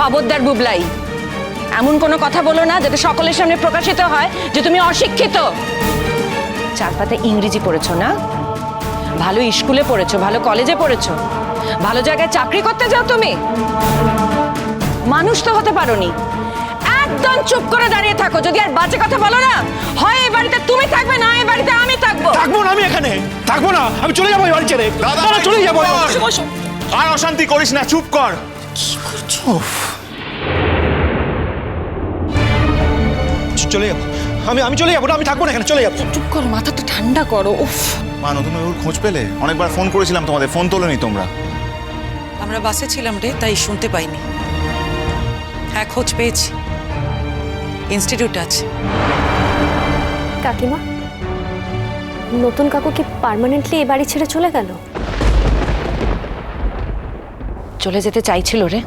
খবরদার বুবলাই, এমন কোনো কথা বলো না যাতে সকলের সামনে প্রকাশিত হয় যে তুমি অশিক্ষিত। চার পাতে ইংরেজি পড়েছো না, ভালো স্কুলে পড়েছো, ভালো কলেজে পড়েছো, ভালো জায়গায় চাকরি করতে যাও তুমি, মানুষ তো হতে পারোনি। একদম চুপ করে দাঁড়িয়ে থাকো, যদি আর বাজে কথা বলো না, হয় এই বাড়িতে তুমি থাকবে, না এই বাড়িতে আমি থাকবো। থাকবো না, আমি এখানে থাকবো না, আমি চলে যাবো এই বাড়ি ছেড়ে। দাদা চলে যাবো। আর অশান্তি করিস না, চুপ কর। কি করছো? চলে যাবো, আমি চলে যাবো না, আমি থাকবো না এখানে, চলে যাবো। চুপ করো, মাথাটা ঠান্ডা করো। উফ, মা, নতুন বাবুর খোঁজ পেলে? অনেকবার ফোন করেছিলাম তোমাদের, ফোন তোলোনি তোমরা। আমরা বাসে ছিলাম রে, তাই শুনতে পাইনি। হ্যাঁ, খোঁজ পেয়েছি, ইনস্টিটিউটে আছে। কাকিমা, নতুন কাকু কি পার্মানেন্টলি এই বাড়ি ছেড়ে চলে গেল? চলে যেতে চাইছিল রে,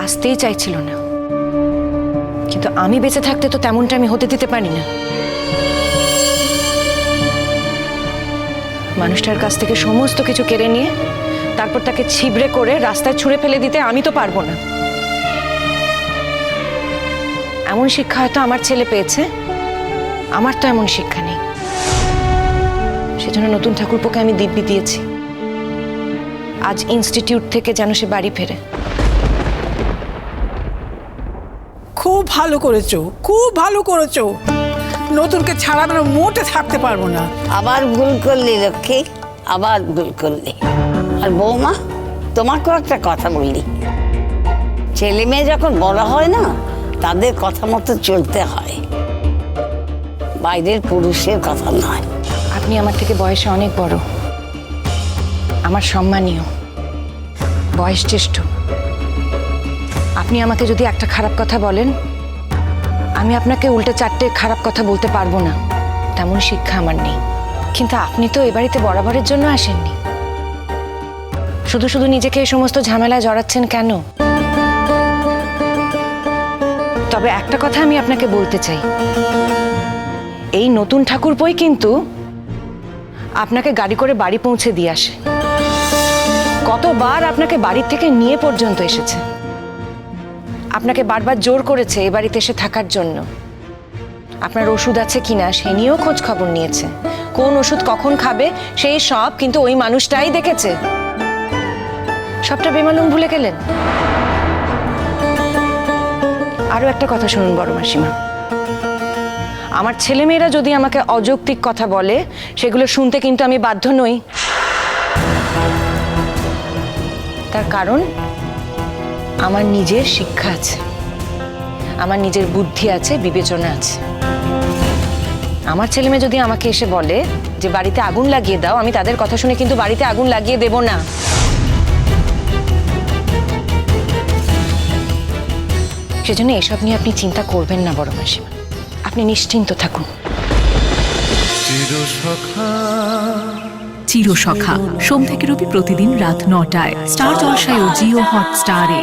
আসতেই চাইছিল না, কিন্তু আমি বেঁচে থাকতে তো তেমনটা আমি হতে দিতে পারি না। মানুষটার কাছ থেকে সমস্ত কিছু কেড়ে নিয়ে তারপর তাকে ছিবড়ে করে রাস্তায় ছুঁড়ে ফেলে দিতে আমি তো পারবো না। এমন শিক্ষা হয়তো আমার ছেলে পেয়েছে, আমার তো এমন শিক্ষা নেই। সেজন্য নতুন ঠাকুরপোকে আমি দিব্যি দিয়েছি, আজ ইনস্টিটিউট থেকে যেন সে বাড়ি ফেরে। খুব ভালো করেছো, খুব ভালো করেছো। নতুনকে ছাড়া আমরা মোটে থাকতে পারবো না। আবার ভুল করলি লক্ষ্মী, আবার ভুল করলি। আর বৌমা, তোমাকেও একটা কথা বললি, ছেলে মেয়ে যখন বড় হয় না, তাদের কথা মতো চলতে হয়, বাইরের পুরুষের কথা নয়। আপনি আমার থেকে বয়সে অনেক বড়, আমার সম্মানীয়, বয়স জ্যেষ্ঠ। আপনি আমাকে যদি একটা খারাপ কথা বলেন, আমি আপনাকে উল্টে চারটে খারাপ কথা বলতে পারবো না, তেমন শিক্ষা আমার নেই। কিন্তু আপনি তো এ বাড়িতে বরাবরের জন্য আসেননি, শুধু শুধু নিজেকে এই সমস্ত ঝামেলায় জড়াচ্ছেন কেন? তবে একটা কথা আমি আপনাকে বলতে চাই, এই নতুন ঠাকুরপোই কিন্তু আপনাকে গাড়ি করে বাড়ি পৌঁছে দিয়ে আসে। কতবার আপনাকে বাড়ি থেকে নিয়ে পর্যন্ত এসেছে, আপনাকে বারবার জোর করেছে এ বাড়িতে এসে থাকার জন্য। আপনার ওষুধ আছে কিনা সে নিয়েও খোঁজ খবর নিয়েছে, কোন ওষুধ কখন খাবে সেই সব কিন্তু ওই মানুষটাই দেখেছে। সবটা বেমালুম ভুলে গেলেন? আরো একটা কথা শুনুন বড় মাসিমা, আমার ছেলেমেয়েরা যদি আমাকে অযৌক্তিক কথা বলে, সেগুলো শুনতে কিন্তু আমি বাধ্য নই। তার কারণ আমার নিজের শিক্ষা আছে, আমার নিজের বুদ্ধি আছে, বিবেচনা আছে। আমার ছেলেমেয়ে যদি আমাকে এসে বলে যে বাড়িতে আগুন লাগিয়ে দাও, আমি তাদের কথা শুনে কিন্তু বাড়িতে আগুন লাগিয়ে দেব না। সেজন্য এসব নিয়ে আপনি চিন্তা করবেন না বড় মাসিমা, আপনি নিশ্চিন্ত থাকুন। চিরসখা সোম থেকে রবি প্রতিদিন রাত ৯টায় স্টার জলসায় ও জিও হটস্টারে।